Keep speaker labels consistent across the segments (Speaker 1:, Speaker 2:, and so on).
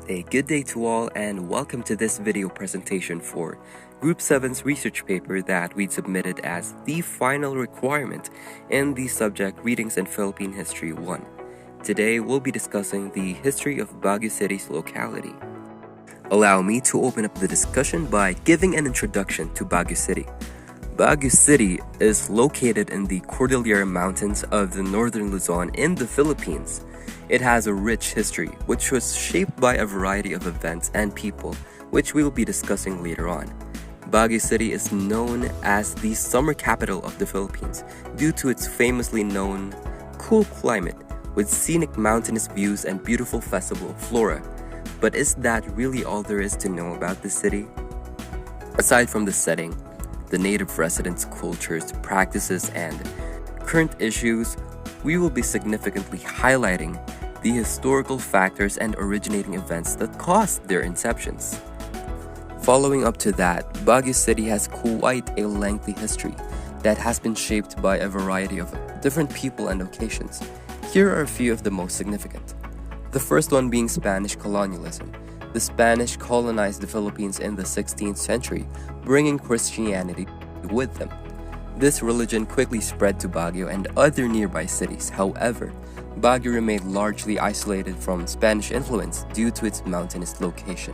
Speaker 1: A good day to all and welcome to this video presentation for Group 7's research paper that we submitted as the final requirement in the subject Readings in Philippine History 1. Today we'll be discussing the history of Baguio City's locality. Allow me to open up the discussion by giving an introduction to Baguio City. Baguio City is located in the Cordillera Mountains of the northern Luzon in the Philippines. It has a rich history, which was shaped by a variety of events and people, which we will be discussing later on. Baguio City is known as the summer capital of the Philippines due to its famously known cool climate with scenic mountainous views and beautiful festival flora. But is that really all there is to know about the city? Aside from the setting, the native residents' cultures, practices, and current issues, we will be significantly highlighting the historical factors and originating events that caused their inceptions. Following up to that, Baguio City has quite a lengthy history that has been shaped by a variety of different people and occasions. Here are a few of the most significant. The first one being Spanish colonialism. The Spanish colonized the Philippines in the 16th century, bringing Christianity with them. This religion quickly spread to Baguio and other nearby cities. However, Baguio remained largely isolated from Spanish influence due to its mountainous location.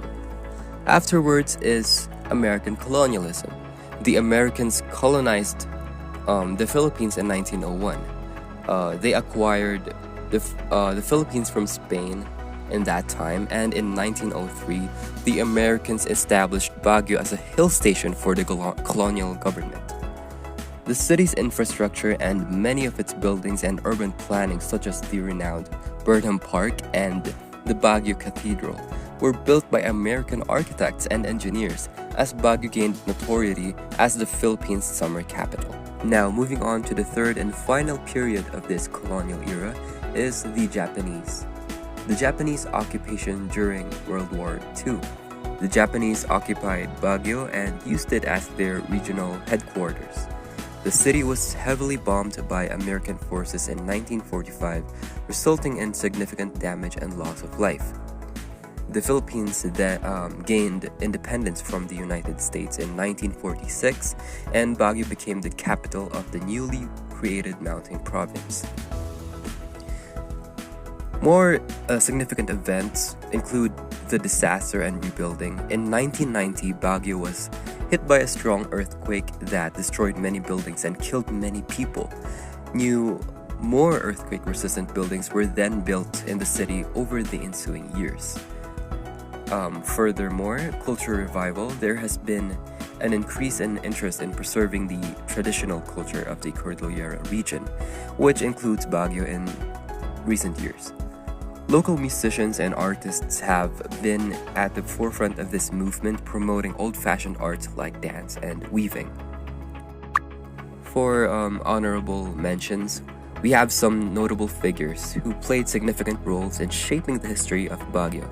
Speaker 1: Afterwards is American colonialism. The Americans colonized the Philippines in 1901. They acquired the Philippines from Spain in that time, and in 1903, the Americans established Baguio as a hill station for the colonial government. The city's infrastructure and many of its buildings and urban planning, such as the renowned Burnham Park and the Baguio Cathedral, were built by American architects and engineers as Baguio gained notoriety as the Philippines' summer capital. Now, moving on to the third and final period of this colonial era is the Japanese. The Japanese occupation during World War II. The Japanese occupied Baguio and used it as their regional headquarters. The city was heavily bombed by American forces in 1945, resulting in significant damage and loss of life. The Philippines then gained independence from the United States in 1946, and Baguio became the capital of the newly created mountain province. More significant events include the disaster and rebuilding. In 1990, Baguio was hit by a strong earthquake that destroyed many buildings and killed many people. More earthquake-resistant buildings were then built in the city over the ensuing years. Furthermore, cultural revival. There has been an increase in interest in preserving the traditional culture of the Cordillera region, which includes Baguio in recent years. Local musicians and artists have been at the forefront of this movement, promoting old-fashioned arts like dance and weaving. For honorable mentions, we have some notable figures who played significant roles in shaping the history of Baguio,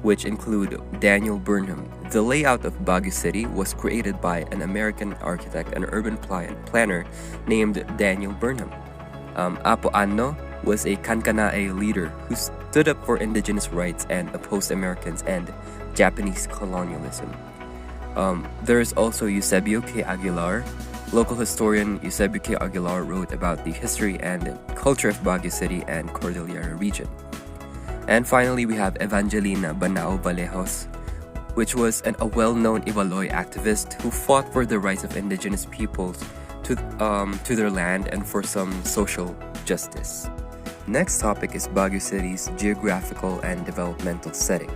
Speaker 1: which include Daniel Burnham. The layout of Baguio City was created by an American architect and urban planner named Daniel Burnham. Apo Anno was a Kankanaey leader who stood up for indigenous rights and opposed Americans and Japanese colonialism. There is also Eusebio K. Aguilar. Local historian Eusebio K. Aguilar wrote about the history and culture of Baguio City and Cordillera region. And finally, we have Evangelina Banao Vallejos, which was a well-known Iwaloy activist who fought for the rights of indigenous peoples to their land and for some social justice. Next topic is Baguio City's geographical and developmental setting.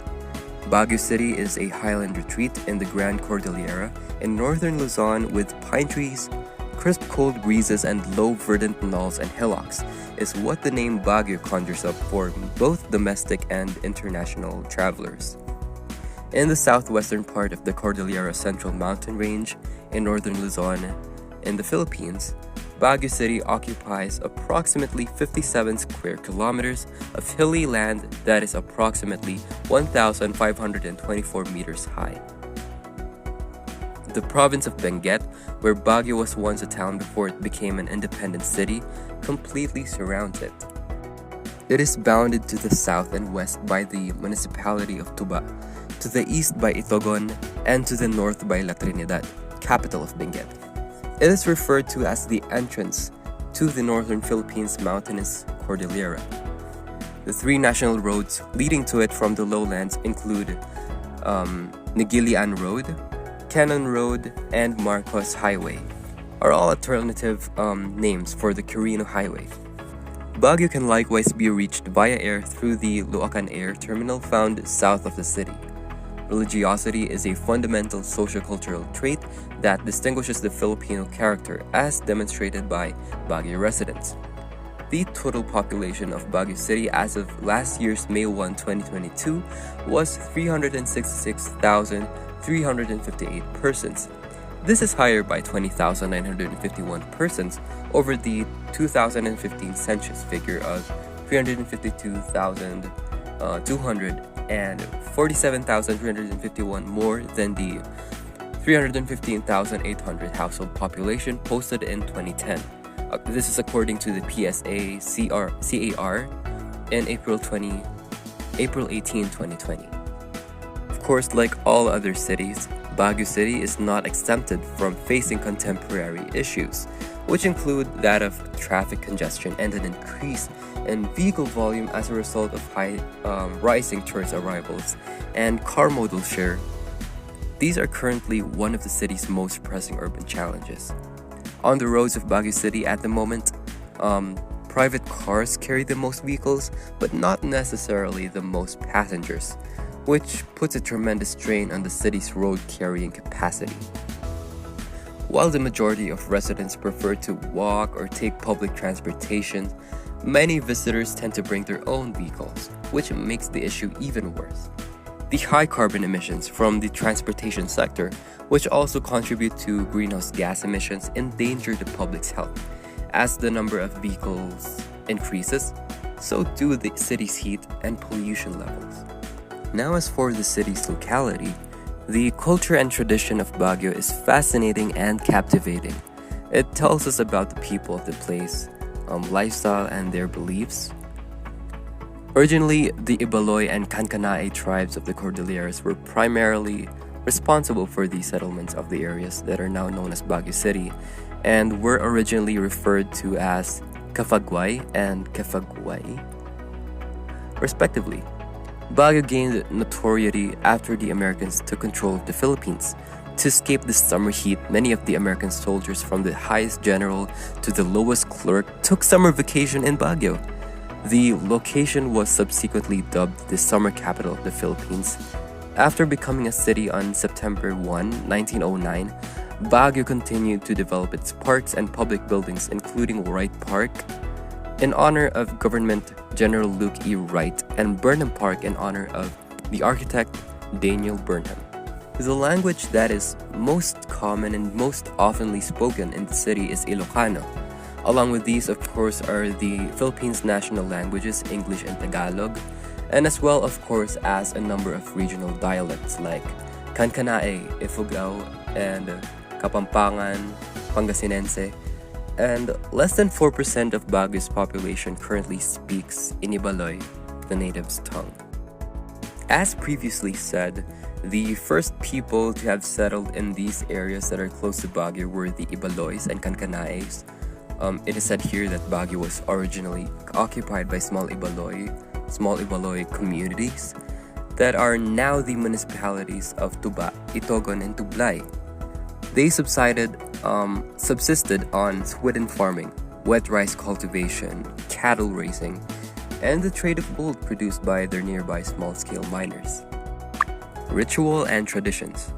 Speaker 1: Baguio City is a highland retreat in the Grand Cordillera in northern Luzon with pine trees, crisp cold breezes, and low verdant knolls and hillocks is what the name Baguio conjures up for both domestic and international travelers. In the southwestern part of the Cordillera Central Mountain Range in northern Luzon in the Philippines, Baguio City occupies approximately 57 square kilometers of hilly land that is approximately 1,524 meters high. The province of Benguet, where Baguio was once a town before it became an independent city, completely surrounds it. It is bounded to the south and west by the municipality of Tuba, to the east by Itogon, and to the north by La Trinidad, capital of Benguet. It is referred to as the entrance to the northern Philippines mountainous Cordillera. The three national roads leading to it from the lowlands include Nigilian Road, Cannon Road, and Marcos Highway, are all alternative names for the Quirino Highway. Baguio can likewise be reached via air through the Luacan Air Terminal found south of the city. Religiosity is a fundamental sociocultural trait that distinguishes the Filipino character as demonstrated by Baguio residents. The total population of Baguio City as of last year's May 1, 2022 was 366,358 persons. This is higher by 20,951 persons over the 2015 census figure of 352,200 and 47,351 more than the 315,800 household population posted in 2010. This is according to the PSA CAR in April 18, 2020. Of course, like all other cities, Baguio City is not exempted from facing contemporary issues, which include that of traffic congestion and an increase in vehicle volume as a result of rising tourist arrivals and car modal share. These are currently one of the city's most pressing urban challenges. On the roads of Baguio City at the moment, private cars carry the most vehicles, but not necessarily the most passengers, which puts a tremendous strain on the city's road carrying capacity. While the majority of residents prefer to walk or take public transportation, many visitors tend to bring their own vehicles, which makes the issue even worse. The high carbon emissions from the transportation sector, which also contribute to greenhouse gas emissions, endanger the public's health. As the number of vehicles increases, so do the city's heat and pollution levels. Now, as for the city's locality, the culture and tradition of Baguio is fascinating and captivating. It tells us about the people of the place, lifestyle, and their beliefs. Originally, the Ibaloy and Kankanaey tribes of the Cordilleras were primarily responsible for the settlements of the areas that are now known as Baguio City, and were originally referred to as Kafagway and Kafagway, respectively. Baguio gained notoriety after the Americans took control of the Philippines. To escape the summer heat, many of the American soldiers from the highest general to the lowest clerk took summer vacation in Baguio. The location was subsequently dubbed the summer capital of the Philippines. After becoming a city on September 1, 1909, Baguio continued to develop its parks and public buildings, including Wright Park, in honor of Government General Luke E. Wright, and Burnham Park in honor of the architect Daniel Burnham. The language that is most common and most oftenly spoken in the city is Ilocano. Along with these, of course, are the Philippines' national languages, English and Tagalog, and as well, of course, as a number of regional dialects like Kankanaey, Ifugao, and Kapampangan, Pangasinense, and less than 4% of Baguio's population currently speaks Inibaloy, the native's tongue. As previously said, the first people to have settled in these areas that are close to Baguio were the Ibaloys and Kankanaeys. It is said here that Baguio was originally occupied by small Ibaloy communities that are now the municipalities of Tuba, Itogon, and Tublay. They subsisted on swidden farming, wet rice cultivation, cattle raising, and the trade of gold produced by their nearby small-scale miners. Ritual and traditions.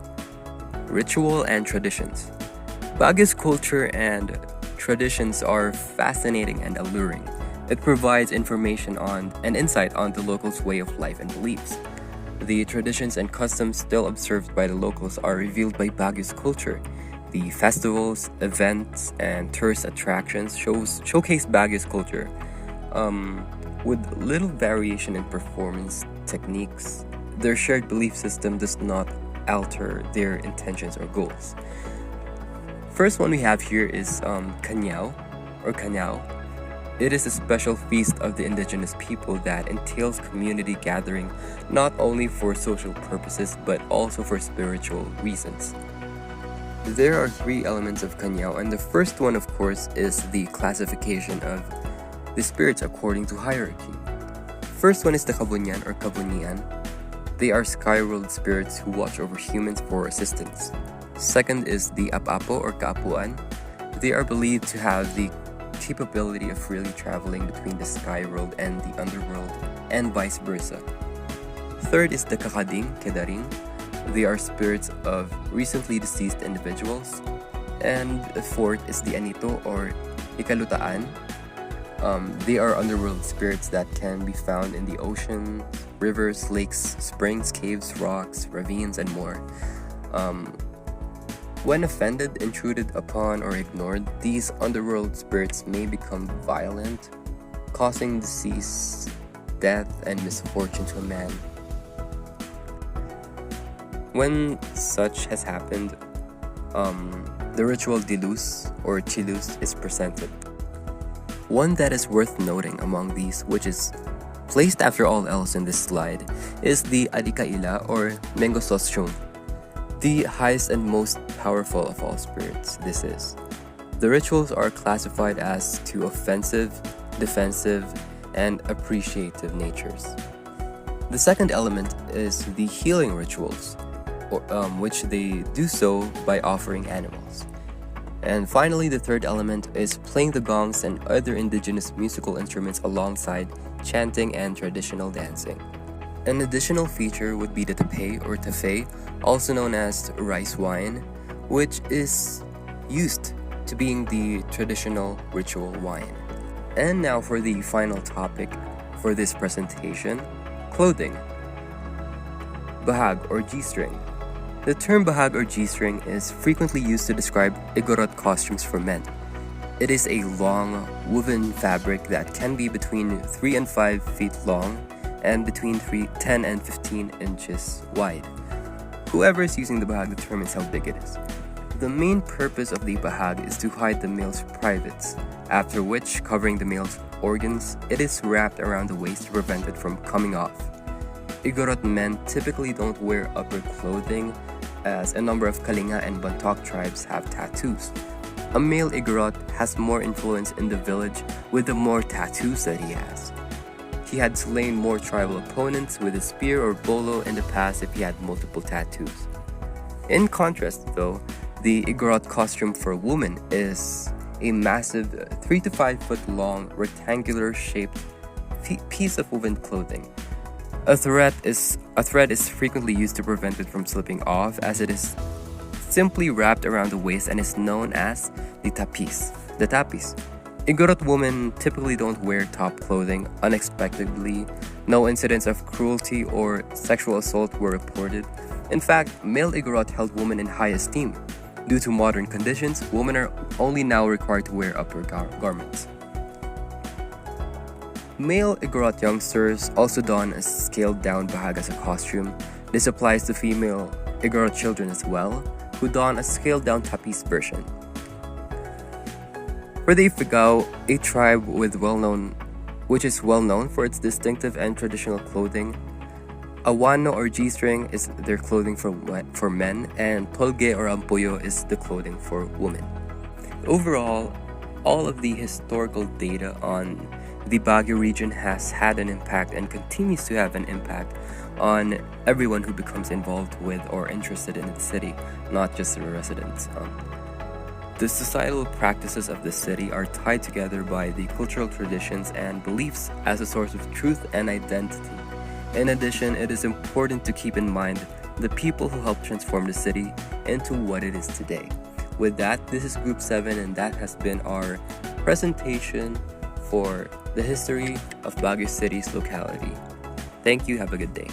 Speaker 1: Baguio's culture and traditions are fascinating and alluring. It provides information on and insight on the locals' way of life and beliefs. The traditions and customs still observed by the locals are revealed by Baguio's culture. The festivals, events, and tourist attractions showcase Baguio's culture, with little variation in performance techniques. Their shared belief system does not alter their intentions or goals. First one we have here is Kanyao or Kanyao. It is a special feast of the indigenous people that entails community gathering not only for social purposes but also for spiritual reasons. There are three elements of Kanyao, and the first one, of course, is the classification of the spirits according to hierarchy. First one is the Kabunyan or Kabunian. They are sky-world spirits who watch over humans for assistance. Second is the Apapo or Kaapuan. They are believed to have the capability of freely traveling between the sky world and the underworld, and vice versa. Third is the Kakading, Kedaring. They are spirits of recently deceased individuals. And fourth is the Anito or Ikalutaan. They are underworld spirits that can be found in the ocean, rivers, lakes, springs, caves, rocks, ravines, and more. When offended, intruded upon, or ignored, these underworld spirits may become violent, causing disease, death, and misfortune to a man. When such has happened, the ritual Dilus or Chilus is presented. One that is worth noting among these, which is placed after all else in this slide, is the Alikaila or Mengososyong, the highest and most powerful of all spirits. This is. The rituals are classified as to offensive, defensive, and appreciative natures. The second element is the healing rituals, which they do so by offering animals. And finally, the third element is playing the gongs and other indigenous musical instruments alongside chanting and traditional dancing. An additional feature would be the tapay or tafay, also known as rice wine, which is used to being the traditional ritual wine. And now for the final topic for this presentation, clothing. Bahag or G-string. The term bahag or G-string is frequently used to describe igorot costumes for men. It is a long, woven fabric that can be between 3 and 5 feet long and between 10 and 15 inches wide. Whoever is using the bahag determines how big it is. The main purpose of the bahag is to hide the male's privates, after which, covering the male's organs, it is wrapped around the waist to prevent it from coming off. Igorot men typically don't wear upper clothing, as a number of Kalinga and Bantok tribes have tattoos. A male Igorot has more influence in the village with the more tattoos that he has. He had slain more tribal opponents with a spear or bolo in the past if he had multiple tattoos. In contrast though, the Igorot costume for a woman is a massive 3 to 5 foot long rectangular shaped piece of woven clothing. A thread is frequently used to prevent it from slipping off, as it is simply wrapped around the waist and is known as the tapis. The tapis. Igorot women typically don't wear top clothing. Unexpectedly, no incidents of cruelty or sexual assault were reported. In fact, male Igorot held women in high esteem. Due to modern conditions, women are only now required to wear upper garments. Male Igorot youngsters also don a scaled-down bahag as a costume. This applies to female Igorot children as well, who don a scaled-down tapis version. For the Ifugao, a tribe which is well known for its distinctive and traditional clothing, a wano or G-string is their clothing for men, and tolge or ampuyo is the clothing for women. Overall, all of the historical data on the Baguio region has had an impact and continues to have an impact on everyone who becomes involved with or interested in the city, not just the residents. The societal practices of the city are tied together by the cultural traditions and beliefs as a source of truth and identity. In addition, it is important to keep in mind the people who helped transform the city into what it is today. With that, this is Group 7, and that has been our presentation for the history of Baguio City's locality. Thank you, have a good day.